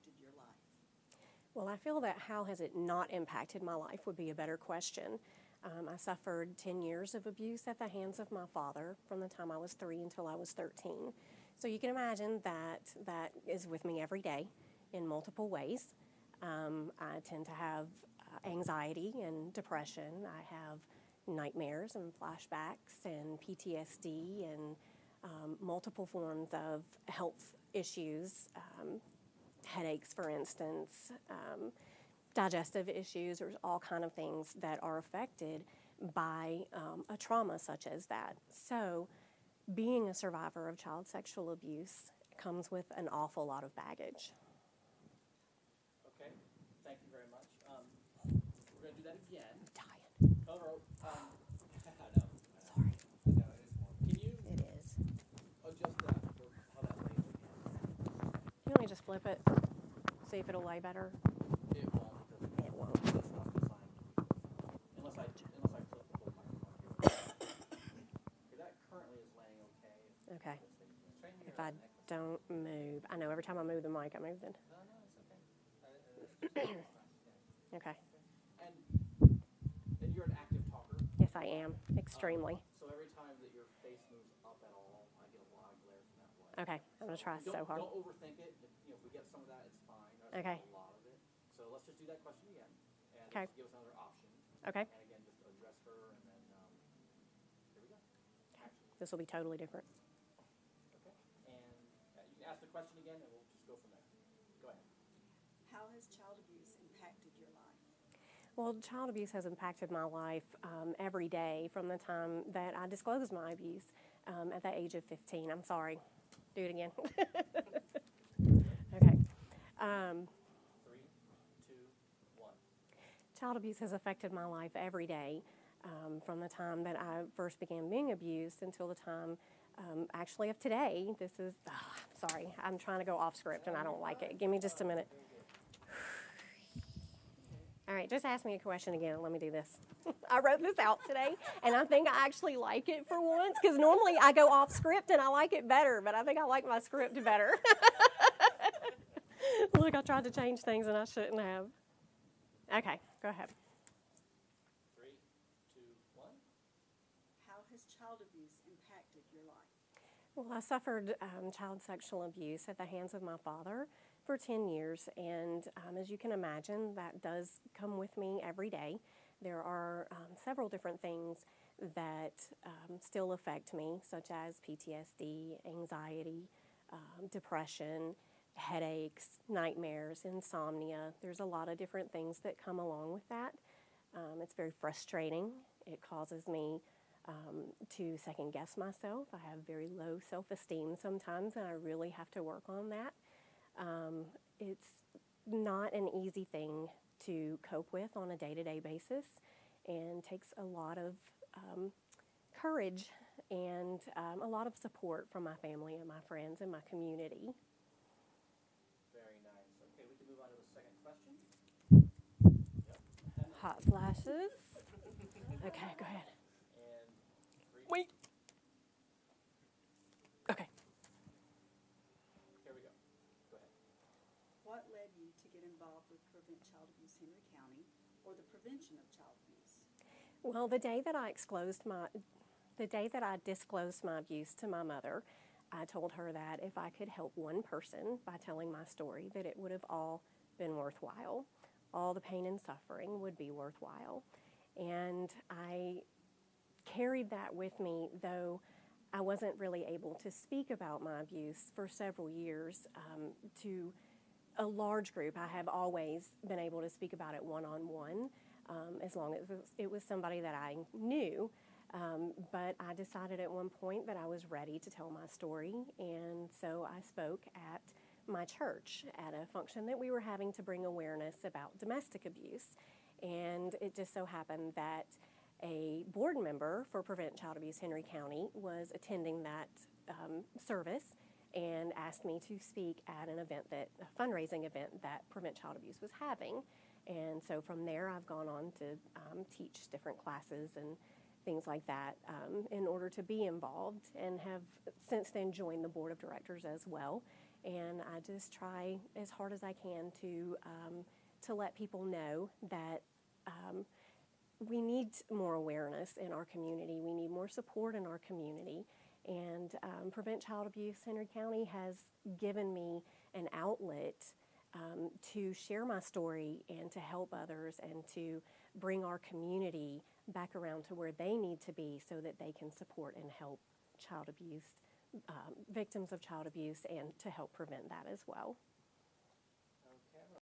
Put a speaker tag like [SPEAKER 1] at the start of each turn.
[SPEAKER 1] impacted your life?
[SPEAKER 2] Well, I feel that how has it not impacted my life would be a better question. I suffered 10 years of abuse at the hands of my father from the time I was 3 until I was 13. So you can imagine that that is with me every day in multiple ways. I tend to have anxiety and depression. I have nightmares and flashbacks and PTSD and multiple forms of health issues, headaches, for instance, digestive issues. There's all kind of things that are affected by a trauma such as that. So being a survivor of child sexual abuse comes with an awful lot of baggage.
[SPEAKER 3] Okay, thank you very much. We're going to do that again.
[SPEAKER 2] I'm dying.
[SPEAKER 3] Color, I know.
[SPEAKER 2] Sorry.
[SPEAKER 3] I know, it is more. Can you
[SPEAKER 2] It is.
[SPEAKER 3] adjust that for how that lays again?
[SPEAKER 2] You want me to just flip it, see if it'll lay better?
[SPEAKER 3] It won't, because
[SPEAKER 2] It won't.
[SPEAKER 3] that's not designed. Unless I flip the whole microphone here. Okay, that currently is laying okay.
[SPEAKER 2] Okay.
[SPEAKER 3] Straighten your
[SPEAKER 2] If I
[SPEAKER 3] neck.
[SPEAKER 2] don't move, I know every time I move the mic, I move it.
[SPEAKER 3] No, it's okay.
[SPEAKER 2] Okay.
[SPEAKER 3] And you're an active talker?
[SPEAKER 2] Yes, I am. Extremely.
[SPEAKER 3] So every time that your face moves up at all, I get a lot of glare from that way.
[SPEAKER 2] Okay. I'm going to try so hard.
[SPEAKER 3] Don't overthink it. If we get some of that, it's fine. That's
[SPEAKER 2] Okay.
[SPEAKER 3] a lot of it. So let's just do that question again. And
[SPEAKER 2] Okay.
[SPEAKER 3] just give us another option.
[SPEAKER 2] Okay.
[SPEAKER 3] And again, just address her, and then here we go. Action.
[SPEAKER 2] This will be totally different.
[SPEAKER 3] Okay. And you can ask the question again, and we'll just go from there. Go ahead.
[SPEAKER 1] How has child abuse impacted your life?
[SPEAKER 2] Well, child abuse has impacted my life every day from the time that I disclosed my abuse at the age of 15. I'm sorry. Do it again. Okay.
[SPEAKER 3] 3, 2, 1.
[SPEAKER 2] Child abuse has affected my life every day from the time that I first began being abused until the time actually of today. This is, I'm sorry, I'm trying to go off script and I don't like it. Give me just a minute. All right, just ask me a question again and let me do this. I wrote this out today, and I think I actually like it for once, because normally I go off script and I like it better, but I think I like my script better. Look, I tried to change things and I shouldn't have. Okay, go ahead.
[SPEAKER 3] 3, 2, 1.
[SPEAKER 1] How has child abuse impacted your life?
[SPEAKER 2] Well, I suffered child sexual abuse at the hands of my father for 10 years, and as you can imagine, that does come with me every day. There are several different things that still affect me, such as PTSD, anxiety, depression, headaches, nightmares, insomnia. There's a lot of different things that come along with that. It's very frustrating. It causes me to second guess myself. I have very low self-esteem sometimes, and I really have to work on that. It's not an easy thing to cope with on a day-to-day basis, and takes a lot of courage and a lot of support from my family and my friends and my community.
[SPEAKER 3] Very nice. Okay, we can move on to the second question. Yep.
[SPEAKER 2] Hot flashes. Okay, go ahead.
[SPEAKER 3] And 3.
[SPEAKER 2] Wait. Okay.
[SPEAKER 3] Here we go. Go ahead.
[SPEAKER 1] What led you to get involved with Prevent Child Abuse Henry County, or the prevention of child abuse?
[SPEAKER 2] Well, the day that I disclosed my abuse to my mother, I told her that if I could help one person by telling my story, that it would have all been worthwhile. All the pain and suffering would be worthwhile. And I carried that with me, though I wasn't really able to speak about my abuse for several years to a large group. I have always been able to speak about it one-on-one, as long as it was somebody that I knew. But I decided at one point that I was ready to tell my story, and so I spoke at my church at a function that we were having to bring awareness about domestic abuse. And it just so happened that a board member for Prevent Child Abuse Henry County was attending that service and asked me to speak at an event, a fundraising event that Prevent Child Abuse was having. And so from there, I've gone on to teach different classes and things like that in order to be involved, and have since then joined the board of directors as well. and I just try as hard as I can to let people know that we need more awareness in our community. We need more support in our community. And Prevent Child Abuse Henry County has given me an outlet to share my story and to help others and to bring our community back around to where they need to be so that they can support and help child abuse, victims of child abuse, and to help prevent that as well.